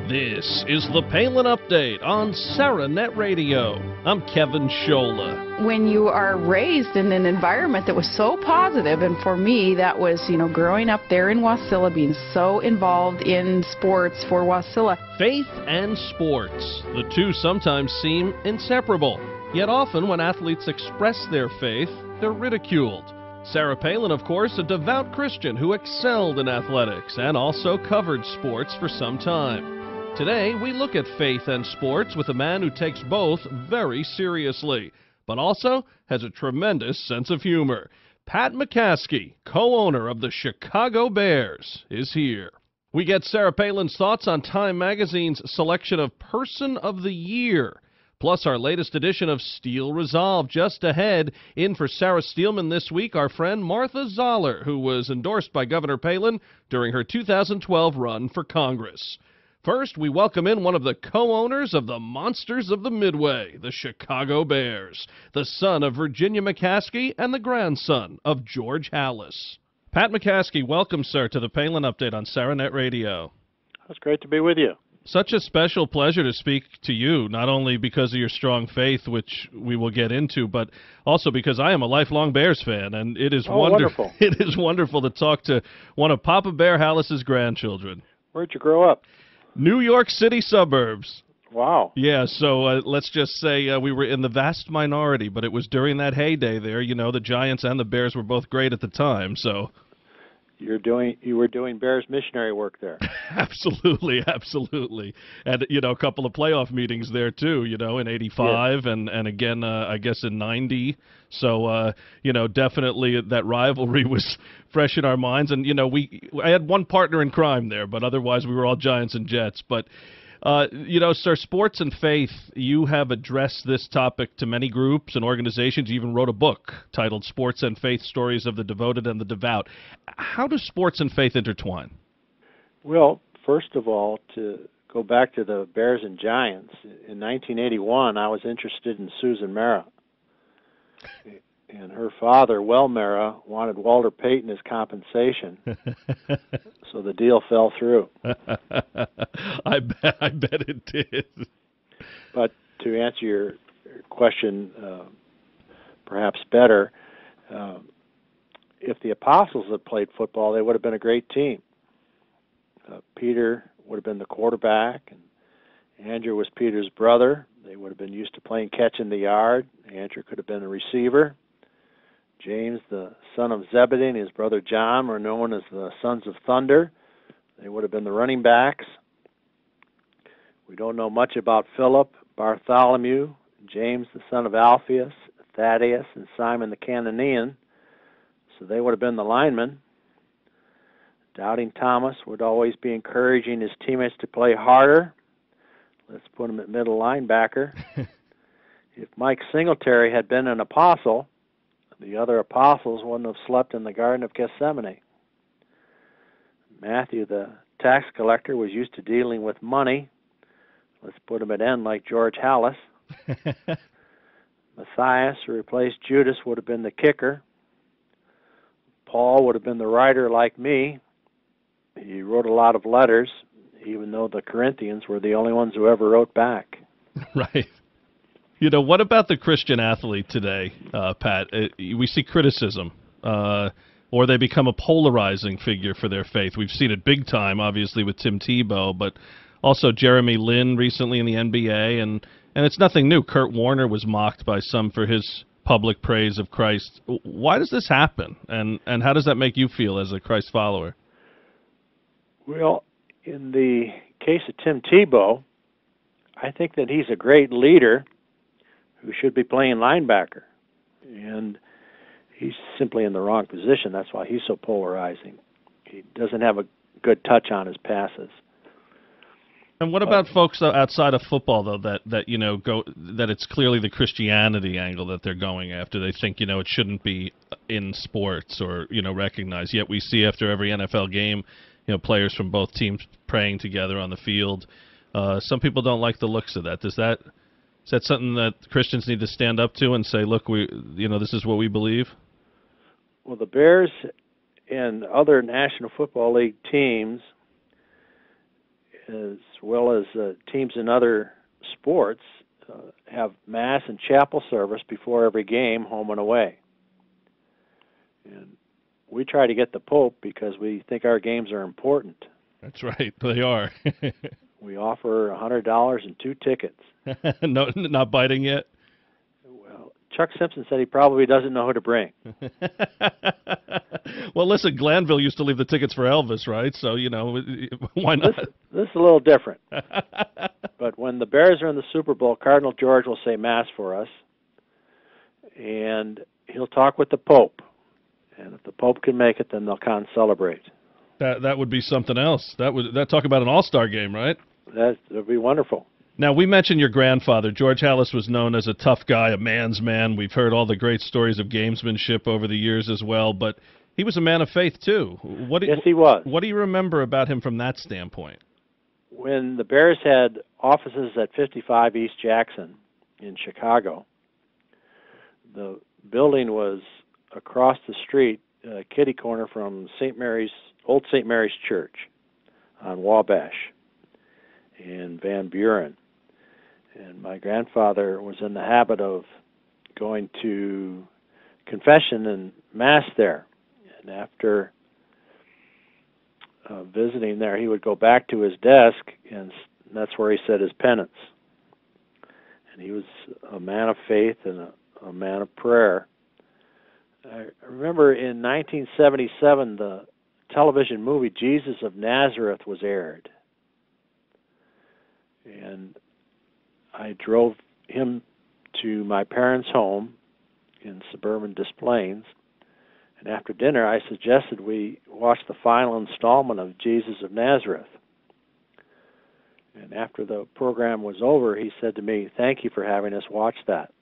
This is the Palin Update on SarahNet Radio. I'm Kevin Scholla. When you are raised in an environment that was so positive, and for me that was, growing up there in Wasilla, being so involved in sports for Wasilla. Faith and sports. The two sometimes seem inseparable. Yet often when athletes express their faith, they're ridiculed. Sarah Palin, of course, a devout Christian who excelled in athletics and also covered sports for some time. Today, we look at faith and sports with a man who takes both very seriously, but also has a tremendous sense of humor. Pat McCaskey, co-owner of the Chicago Bears, is here. We get Sarah Palin's thoughts on Time Magazine's selection of Person of the Year, plus our latest edition of Steel Resolve just ahead. In for Sarah Steelman this week, our friend Martha Zoller, who was endorsed by Governor Palin during her 2012 run for Congress. First, we welcome in one of the co-owners of the Monsters of the Midway, the Chicago Bears, the son of Virginia McCaskey and the grandson of George Halas. Pat McCaskey, welcome, sir, to the Palin Update on SarahNet Radio. It's great to be with you. Such a special pleasure to speak to you, not only because of your strong faith, which we will get into, but also because I am a lifelong Bears fan, and it is wonderful. It is wonderful to talk to one of Papa Bear Halas's grandchildren. Where'd you grow up? New York City suburbs. Wow. Yeah, so let's just say we were in the vast minority, but it was during that heyday there. The Giants and the Bears were both great at the time, so... You were doing Bears missionary work there. Absolutely. And, a couple of playoff meetings there, too, in 85 yeah. and again, I guess, in 90. So, definitely that rivalry was fresh in our minds. And, I had one partner in crime there, but otherwise we were all Giants and Jets. But, sir, sports and faith, you have addressed this topic to many groups and organizations. You even wrote a book titled Sports and Faith, Stories of the Devoted and the Devout. How do sports and faith intertwine? Well, first of all, to go back to the Bears and Giants, in 1981, I was interested in Susan Mara. And her father, Wel Mara, wanted Walter Payton as compensation. So the deal fell through. I bet it did. But to answer your question perhaps better, if the Apostles had played football, they would have been a great team. Peter would have been the quarterback, and Andrew was Peter's brother. They would have been used to playing catch in the yard. Andrew could have been a receiver. James, the son of Zebedee, and his brother John were known as the Sons of Thunder. They would have been the running backs. We don't know much about Philip, Bartholomew, James, the son of Alphaeus, Thaddeus, and Simon the Cananean. So they would have been the linemen. Doubting Thomas would always be encouraging his teammates to play harder. Let's put him at middle linebacker. If Mike Singletary had been an apostle, the other apostles wouldn't have slept in the Garden of Gethsemane. Matthew, the tax collector, was used to dealing with money. Let's put him at end like George Halas. Matthias, who replaced Judas, would have been the kicker. Paul would have been the writer like me. He wrote a lot of letters, even though the Corinthians were the only ones who ever wrote back. Right. What about the Christian athlete today, Pat? We see criticism, or they become a polarizing figure for their faith. We've seen it big time, obviously, with Tim Tebow, but also Jeremy Lin recently in the NBA, and it's nothing new. Kurt Warner was mocked by some for his public praise of Christ. Why does this happen, and how does that make you feel as a Christ follower? Well, in the case of Tim Tebow, I think that he's a great leader who should be playing linebacker. And he's simply in the wrong position. That's why he's so polarizing. He doesn't have a good touch on his passes. And what about folks outside of football, though, that it's clearly the Christianity angle that they're going after? They think, it shouldn't be in sports or, recognized. Yet we see after every NFL game, players from both teams praying together on the field. Some people don't like the looks of that. Is that something that Christians need to stand up to and say, look, this is what we believe? Well, the Bears and other National Football League teams as well as teams in other sports, have Mass and chapel service before every game, home and away. And we try to get the Pope because we think our games are important. That's right, they are. We offer $100 and 2 tickets. No, not biting yet? Well, Chuck Simpson said he probably doesn't know who to bring. Well, listen, Glanville used to leave the tickets for Elvis, right? So, you know, why not? This is a little different. But when the Bears are in the Super Bowl, Cardinal George will say Mass for us, and he'll talk with the Pope. And if the Pope can make it, then they'll celebrate. That would be something else. That talk about an all-star game, right? That would be wonderful. Now, we mentioned your grandfather. George Halas was known as a tough guy, a man's man. We've heard all the great stories of gamesmanship over the years as well, but he was a man of faith, too. Yes, he was. What do you remember about him from that standpoint? When the Bears had offices at 55 East Jackson in Chicago, the building was across the street, kitty corner from Old St. Mary's Church on Wabash in Van Buren. And my grandfather was in the habit of going to confession and Mass there. And after visiting there, he would go back to his desk, and that's where he said his penance. And he was a man of faith and a man of prayer. I remember in 1977, the television movie Jesus of Nazareth was aired. And I drove him to my parents' home in suburban Des Plaines. And after dinner, I suggested we watch the final installment of Jesus of Nazareth. And after the program was over, he said to me, "Thank you for having us watch that."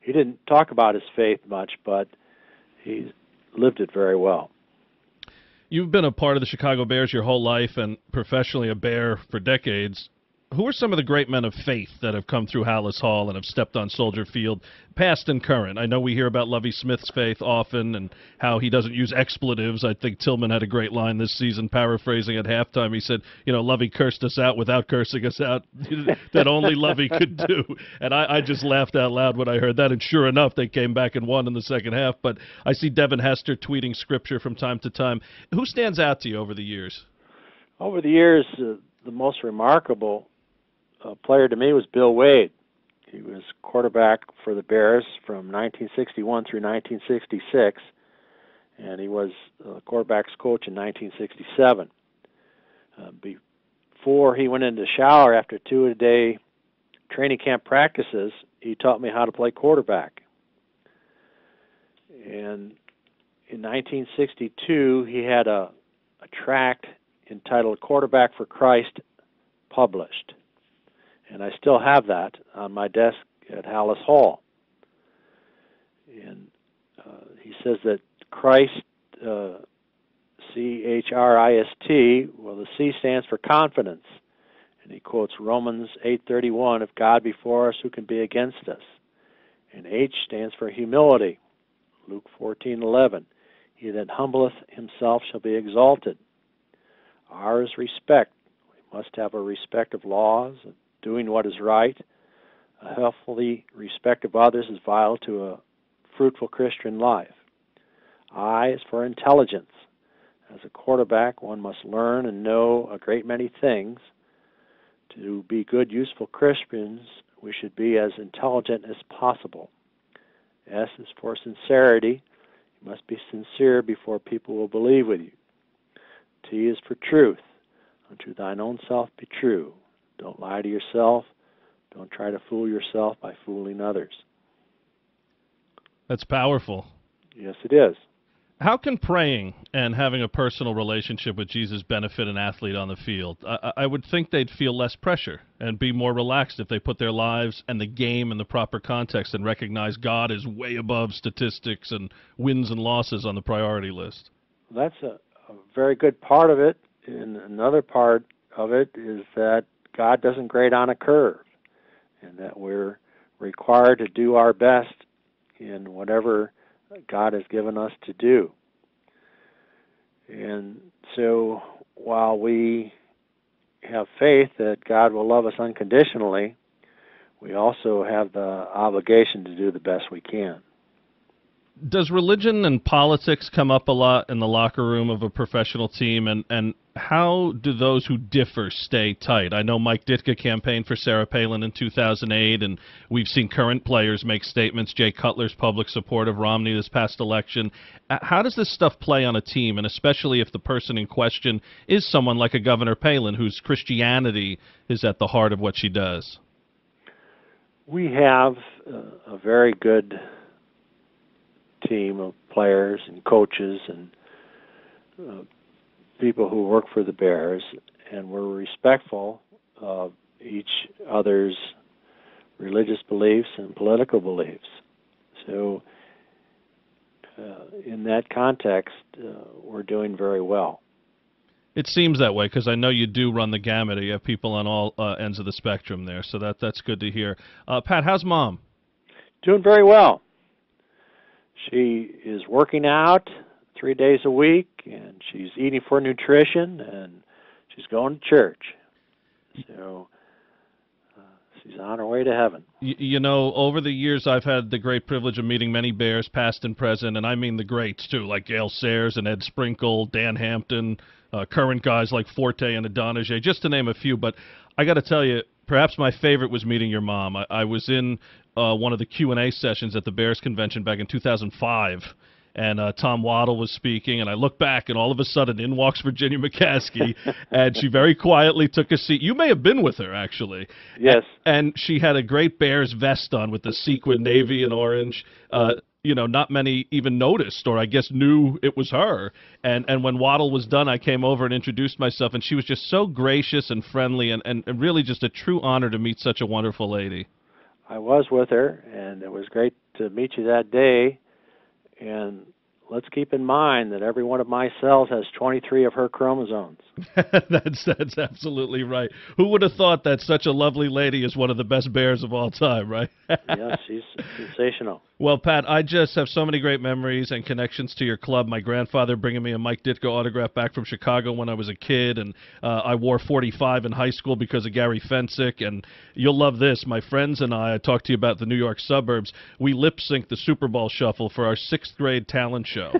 He didn't talk about his faith much, but he lived it very well. You've been a part of the Chicago Bears your whole life and professionally a Bear for decades. Who are some of the great men of faith that have come through Halas Hall and have stepped on Soldier Field, past and current? I know we hear about Lovie Smith's faith often and how he doesn't use expletives. I think Tillman had a great line this season, paraphrasing at halftime. He said, you know, Lovie cursed us out without cursing us out, that only Lovie could do. And I just laughed out loud when I heard that, and sure enough, they came back and won in the second half. But I see Devin Hester tweeting scripture from time to time. Who stands out to you over the years? Over the years, the most remarkable player to me was Bill Wade. He was quarterback for the Bears from 1961 through 1966, and he was quarterback's coach in 1967. Before he went into the shower after 2-a-day training camp practices, he taught me how to play quarterback. And in 1962, he had a tract entitled Quarterback for Christ published. And I still have that on my desk at Halas Hall. And he says that Christ, C-H-R-I-S-T, well, the C stands for confidence. And he quotes Romans 8:31, "If God be for us, who can be against us?" And H stands for humility, Luke 14:11, "He that humbleth himself shall be exalted." R is respect. We must have a respect of laws, doing what is right. A healthy respect of others is vital to a fruitful Christian life. I is for intelligence. As a quarterback, one must learn and know a great many things. To be good, useful Christians, we should be as intelligent as possible. S is for sincerity. You must be sincere before people will believe with you. T is for truth. Unto thine own self be true. Don't lie to yourself. Don't try to fool yourself by fooling others. That's powerful. Yes, it is. How can praying and having a personal relationship with Jesus benefit an athlete on the field? I would think they'd feel less pressure and be more relaxed if they put their lives and the game in the proper context and recognize God is way above statistics and wins and losses on the priority list. That's a very good part of it. And another part of it is that God doesn't grade on a curve, and that we're required to do our best in whatever God has given us to do. And so while we have faith that God will love us unconditionally, we also have the obligation to do the best we can. Does religion and politics come up a lot in the locker room of a professional team, and how do those who differ stay tight? I know Mike Ditka campaigned for Sarah Palin in 2008, and we've seen current players make statements. Jay Cutler's public support of Romney this past election. How does this stuff play on a team, and especially if the person in question is someone like a Governor Palin, whose Christianity is at the heart of what she does? We have a very good team of players and coaches and people who work for the Bears, and we're respectful of each other's religious beliefs and political beliefs. So in that context, we're doing very well. It seems that way, because I know you do run the gamut. You have people on all ends of the spectrum there, so that's good to hear. Pat, how's Mom? Doing very well. She is working out 3 days a week, and she's eating for nutrition, and she's going to church. So she's on her way to heaven. You know, over the years, I've had the great privilege of meeting many Bears, past and present, and I mean the greats, too, like Gail Sayers and Ed Sprinkle, Dan Hampton, current guys like Forte and Adonijah, just to name a few. But I got to tell you, perhaps my favorite was meeting your mom. I was in one of the Q&A sessions at the Bears convention back in 2005, and Tom Waddle was speaking, and I looked back, and all of a sudden, in walks Virginia McCaskey, and she very quietly took a seat. You may have been with her, actually. Yes. And she had a great Bears vest on with the sequin navy and orange. You know, not many even noticed, or I guess knew it was her. And when Waddle was done, I came over and introduced myself, and she was just so gracious and friendly, and really just a true honor to meet such a wonderful lady. I was with her, and it was great to meet you that day. And let's keep in mind that every one of my cells has 23 of her chromosomes. That's absolutely right. Who would have thought that such a lovely lady is one of the best Bears of all time, right? Yes, she's sensational. Well, Pat, I just have so many great memories and connections to your club. My grandfather bringing me a Mike Ditka autograph back from Chicago when I was a kid, and I wore 45 in high school because of Gary Fensick. And you'll love this. My friends and I talked to you about the New York suburbs. We lip-synced the Super Bowl Shuffle for our 6th grade talent show.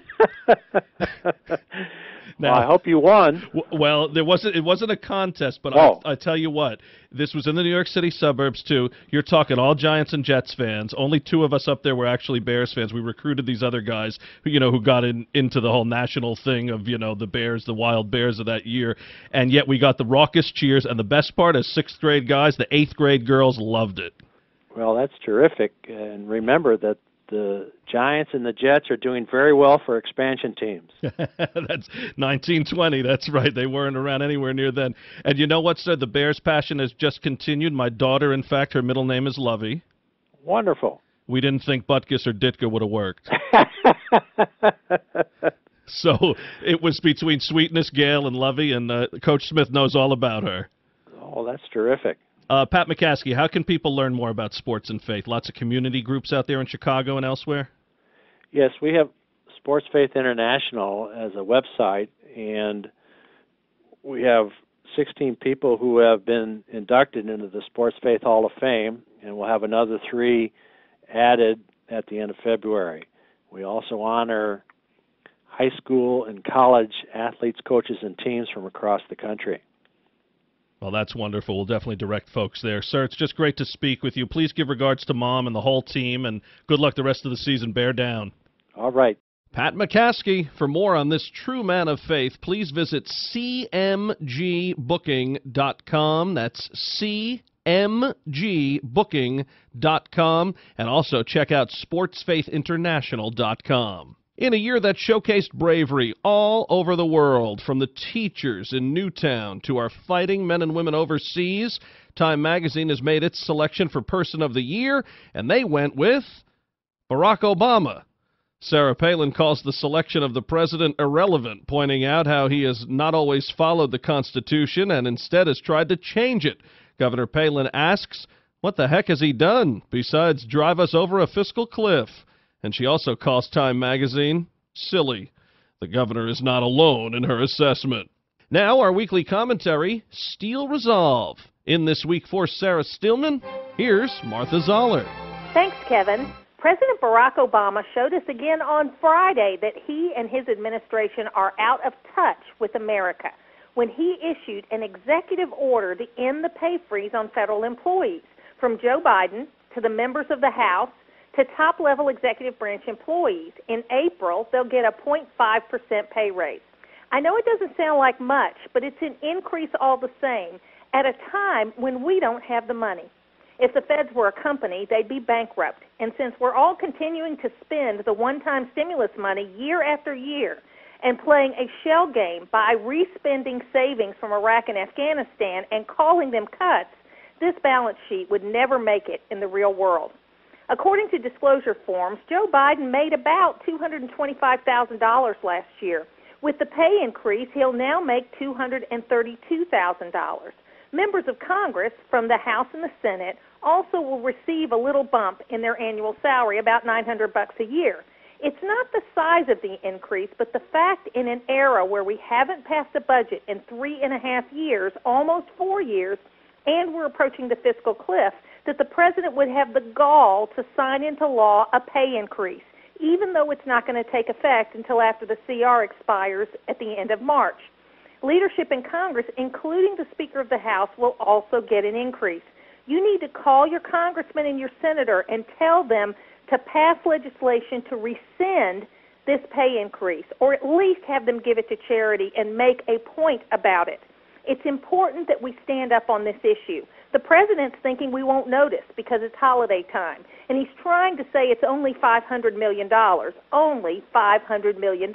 Now, well, I hope you won. Well, it wasn't a contest, but I tell you what, this was in the New York City suburbs, too. You're talking all Giants and Jets fans. Only 2 of us up there were actually Bears fans. We recruited these other guys who got into the whole national thing of, the Bears, the Wild Bears of that year. And yet we got the raucous cheers. And the best part, as 6th grade guys, the 8th grade girls loved it. Well, that's terrific. And remember that the Giants and the Jets are doing very well for expansion teams. That's 1920. That's right. They weren't around anywhere near then. And you know what, sir? The Bears' passion has just continued. My daughter, in fact, her middle name is Lovey. Wonderful. We didn't think Butkus or Ditka would have worked. So it was between Sweetness, Gale, and Lovey, and Coach Smith knows all about her. Oh, that's terrific. Pat McCaskey, how can people learn more about sports and faith? Lots of community groups out there in Chicago and elsewhere? Yes, we have Sports Faith International as a website, and we have 16 people who have been inducted into the Sports Faith Hall of Fame, and we'll have another 3 added at the end of February. We also honor high school and college athletes, coaches, and teams from across the country. Well, that's wonderful. We'll definitely direct folks there. Sir, it's just great to speak with you. Please give regards to Mom and the whole team, and good luck the rest of the season. Bear down. All right. Pat McCaskey. For more on this true man of faith, please visit cmgbooking.com. That's cmgbooking.com. And also check out sportsfaithinternational.com. In a year that showcased bravery all over the world, from the teachers in Newtown to our fighting men and women overseas, Time Magazine has made its selection for Person of the Year, and they went with Barack Obama. Sarah Palin calls the selection of the president irrelevant, pointing out how he has not always followed the Constitution and instead has tried to change it. Governor Palin asks, what the heck has he done besides drive us over a fiscal cliff? And she also calls Time Magazine silly. The governor is not alone in her assessment. Now our weekly commentary, Steel Resolve. In this week for Sarah Stillman, here's Martha Zoller. Thanks, Kevin. President Barack Obama showed us again on Friday that he and his administration are out of touch with America when he issued an executive order to end the pay freeze on federal employees, from Joe Biden to the members of the House to top-level executive branch employees. In April, they'll get a 0.5% pay raise. I know it doesn't sound like much, but it's an increase all the same at a time when we don't have the money. If the feds were a company, they'd be bankrupt. And since we're all continuing to spend the one-time stimulus money year after year and playing a shell game by respending savings from Iraq and Afghanistan and calling them cuts, this balance sheet would never make it in the real world. According to disclosure forms, Joe Biden made about $225,000 last year. With the pay increase, he'll now make $232,000. Members of Congress from the House and the Senate also will receive a little bump in their annual salary, about $900 a year. It's not the size of the increase, but the fact in an era where we haven't passed a budget in 3.5 years, almost 4 years, and we're approaching the fiscal cliff, that the president would have the gall to sign into law a pay increase, even though it's not going to take effect until after the CR expires at the end of March. Leadership in Congress, including the Speaker of the House, will also get an increase. You need to call your congressman and your senator and tell them to pass legislation to rescind this pay increase, or at least have them give it to charity and make a point about it. It's important that we stand up on this issue. The president's thinking we won't notice because it's holiday time, and he's trying to say it's only $500 million, only $500 million.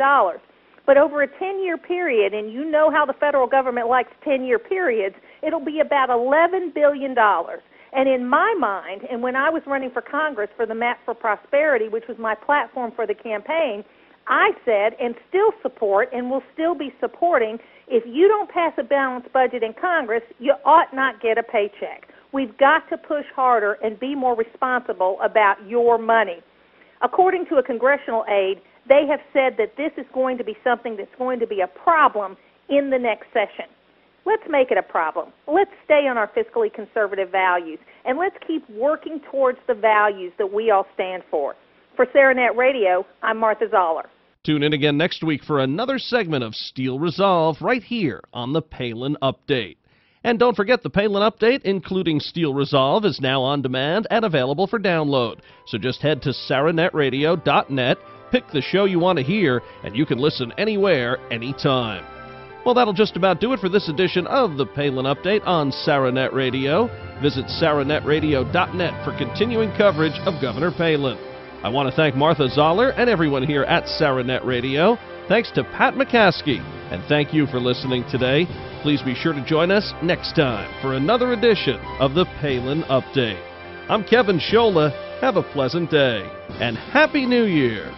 But over a 10-year period, and you know how the federal government likes 10-year periods, it'll be about $11 billion. And in my mind, and when I was running for Congress for the Map for Prosperity, which was my platform for the campaign, I said, and still support, and will still be supporting, if you don't pass a balanced budget in Congress, you ought not get a paycheck. We've got to push harder and be more responsible about your money. According to a congressional aide, they have said that this is going to be something that's going to be a problem in the next session. Let's make it a problem. Let's stay on our fiscally conservative values, and let's keep working towards the values that we all stand for. For SaraNet Radio, I'm Martha Zoller. Tune in again next week for another segment of Steel Resolve right here on the Palin Update. And don't forget, the Palin Update, including Steel Resolve, is now on demand and available for download. So just head to SaraNetRadio.net, pick the show you want to hear, and you can listen anywhere, anytime. Well, that'll just about do it for this edition of the Palin Update on SaraNet Radio. Visit SaraNetRadio.net for continuing coverage of Governor Palin. I want to thank Martha Zoller and everyone here at SaraNet Radio. Thanks to Pat McCaskey, and thank you for listening today. Please be sure to join us next time for another edition of the Palin Update. I'm Kevin Scholla. Have a pleasant day, and Happy New Year!